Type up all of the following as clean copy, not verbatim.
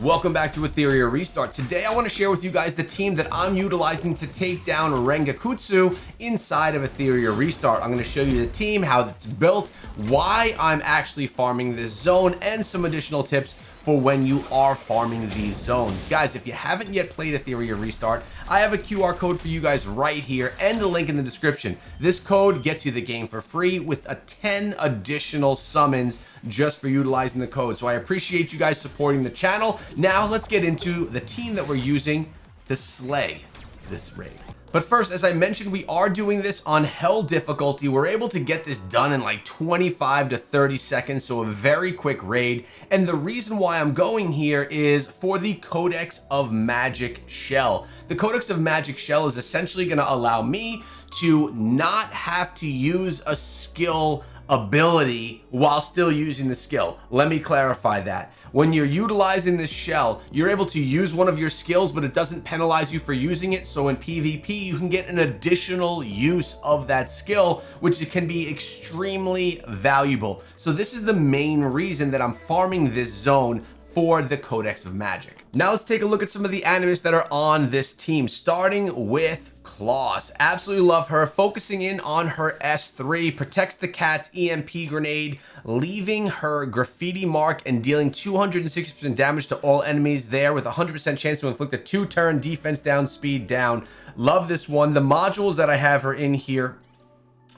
Welcome back to Etheria Restart. Today I want to share with you guys the team that I'm utilizing to take down Rengokutsu inside of Etheria Restart. I'm going to show you the team, how it's built, why I'm actually farming this zone, and some additional tips for when you are farming these zones. Guys, if you haven't yet played Etheria Restart, I have a QR code for you guys right here and a link in the description. This code gets you the game for free with a 10 additional summons just for utilizing the code. So I appreciate you guys supporting the channel. Now let's get into the team that we're using to slay this raid. But first, as I mentioned, we are doing this on Hell difficulty. We're able to get this done in like 25 to 30 seconds, so a very quick raid. And the reason why I'm going here is for the Codex of Magic Shell. The Codex of Magic Shell is essentially going to allow me to not have to use a skill ability while still using the skill. Let me clarify that. When you're utilizing this shell, you're able to use one of your skills, but it doesn't penalize you for using it. So in PvP, you can get an additional use of that skill, which can be extremely valuable. So this is the main reason that I'm farming this zone for the Codex of Magic. Now let's take a look at some of the Animus that are on this team, starting with Claws. Absolutely love her. Focusing in on her S3, protects the cat's EMP grenade, leaving her graffiti mark and dealing 260% damage to all enemies there with 100% chance to inflict a 2-turn defense down, speed down. Love this one. The modules that I have her in here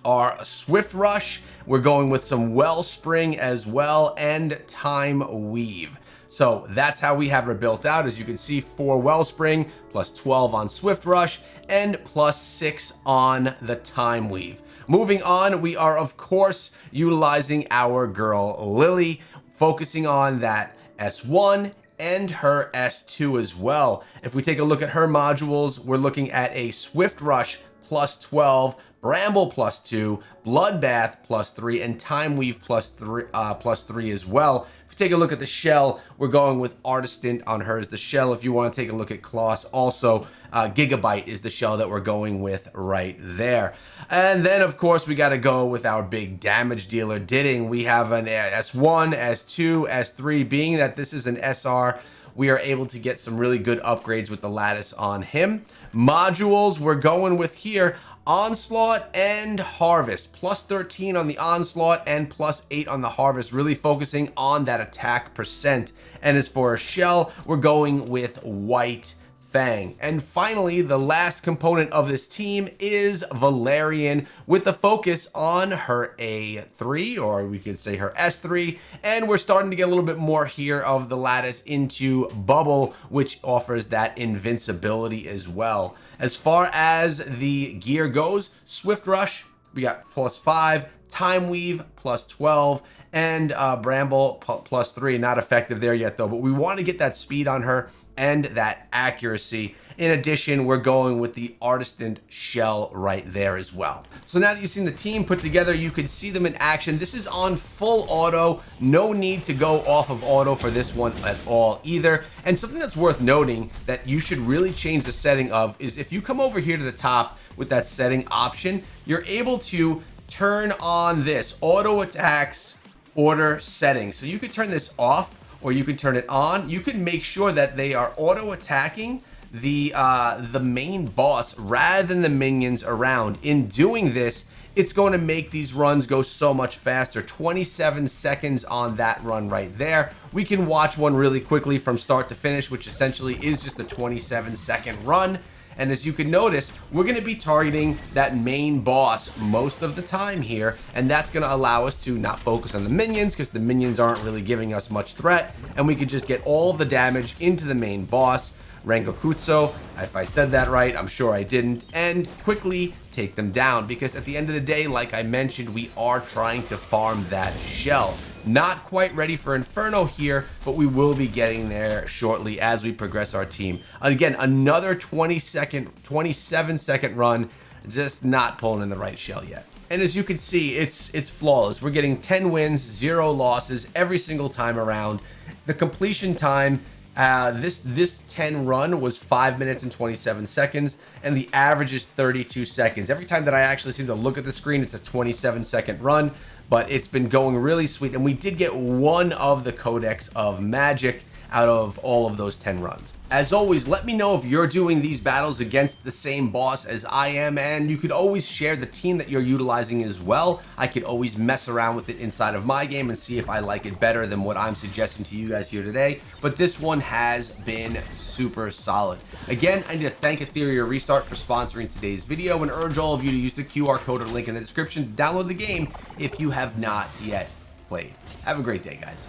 are a Swift Rush. We're going with some Wellspring as well, and Time Weave. So that's how we have her built out. As you can see, 4 Wellspring, plus 12 on Swift Rush, and plus 6 on the Time Weave. Moving on, we are of course utilizing our girl Lily, focusing on that S1 and her S2 as well. If we take a look at her modules, we're looking at a Swift Rush plus 12, Bramble plus 2, Bloodbath plus 3, and Time Weave plus 3 as well. If you take a look at the shell, we're going with Artistant on her as the shell. If you want to take a look at Kloss, also Gigabyte is the shell that we're going with right there. And then of course we got to go with our big damage dealer Didding. We have an S1, S2, S3. Being that this is an SR, we are able to get some really good upgrades with the lattice on him. Modules we're going with here, Onslaught and Harvest, plus 13 on the Onslaught and plus 8 on the Harvest, really focusing on that attack percent. And as for a shell, we're going with White Fang. And finally, the last component of this team is Valyan, with a focus on her A3, or we could say her S3, and we're starting to get a little bit more here of the lattice into Bubble, which offers that invincibility as well. As far as the gear goes, Swift Rush, we got plus 5, Time Weave plus 12, and Bramble plus 3. Not effective there yet though, but we want to get that speed on her and that accuracy. In addition, we're going with the Artistant shell right there as well. So now that you've seen the team put together, you can see them in action. This is on full auto. No need to go off of auto for this one at all either. And something that's worth noting that you should really change the setting of is if you come over here to the top with that setting option, you're able to turn on this auto attacks order settings. So you could turn this off or you can turn it on. You can make sure that they are auto attacking the main boss rather than the minions around. In doing this, it's going to make these runs go so much faster. 27 seconds on that run right there. We can watch one really quickly from start to finish, which essentially is just a 27-second run. And as you can notice, we're going to be targeting that main boss most of the time here, and that's going to allow us to not focus on the minions because the minions aren't really giving us much threat, and we could just get all of the damage into the main boss, Rengokutsu, if I said that right, I'm sure I didn't, and quickly take them down, because at the end of the day, like I mentioned, we are trying to farm that shell. Not quite ready for Inferno here, but we will be getting there shortly as we progress our team. Again, another 27-second run, just not pulling in the right shell yet. And as you can see, it's flawless. We're getting 10 wins, 0 losses every single time around. The completion time, this 10 run was 5 minutes and 27 seconds, and the average is 32 seconds. Every time that I actually seem to look at the screen, it's a 27-second run. but it's been going really sweet. And we did get one of the Codex of Magic out of all of those 10 runs. As always, let me know if you're doing these battles against the same boss as I am, and you could always share the team that you're utilizing as well. I could always mess around with it inside of my game and see if I like it better than what I'm suggesting to you guys here today, but this one has been super solid. Again, I need to thank Etheria Restart for sponsoring today's video and urge all of you to use the QR code or link in the description to download the game if you have not yet played. Have a great day, guys.